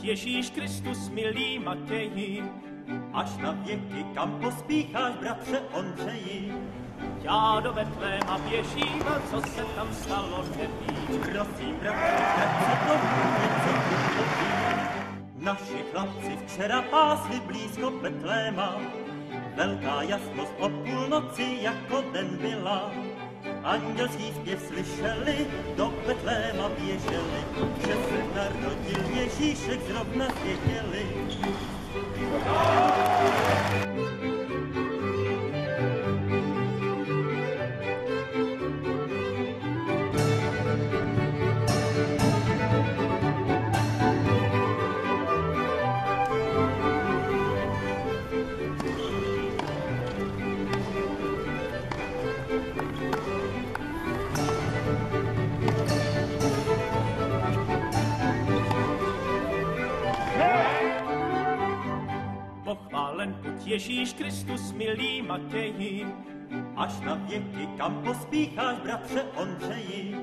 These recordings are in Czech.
Ježíš Kristus, milý Matěji, až na věky, kam pospícháš, bratře Ondřeji? já do Betléma běžím, a co se tam stalo, nevím. Prosím, bratře domů, něco tu povím. Naši chlapci včera pásli blízko Betléma, velká jasnost o půlnoci jako den byla. Andělský zpěv slyšeli, do Betléma běželi, že se narodil Ježíšek, zrovna věděli. Pochválen buď Ježíš Kristus, milý Matěji, až na věky, kam pospícháš, bratře Ondřeji?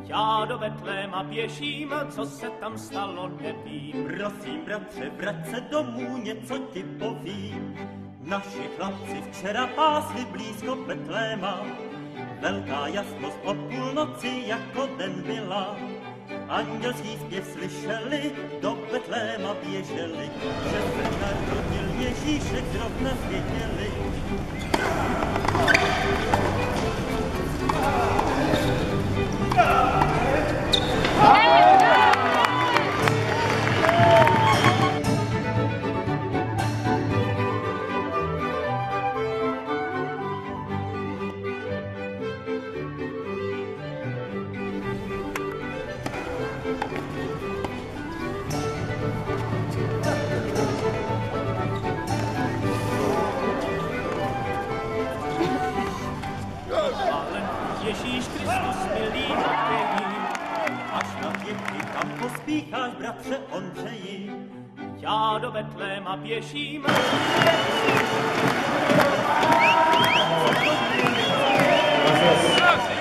já do Betléma běžím, a co se tam stalo, nevím. Prosím, bratře, vrať se domů, něco ti povím. Naši chlapci včera pásli blízko Betléma, velká jasnost o půlnoci jako den byla. Andělský zpěv slyšeli, do Betléma běželi, že se narodil Ježíšek, zrovna věděli. Ježíš Kristus, milý Matěji, až na věky, kam pospícháš, bratře Ondřeji? já do Betléma běžím. Gracias.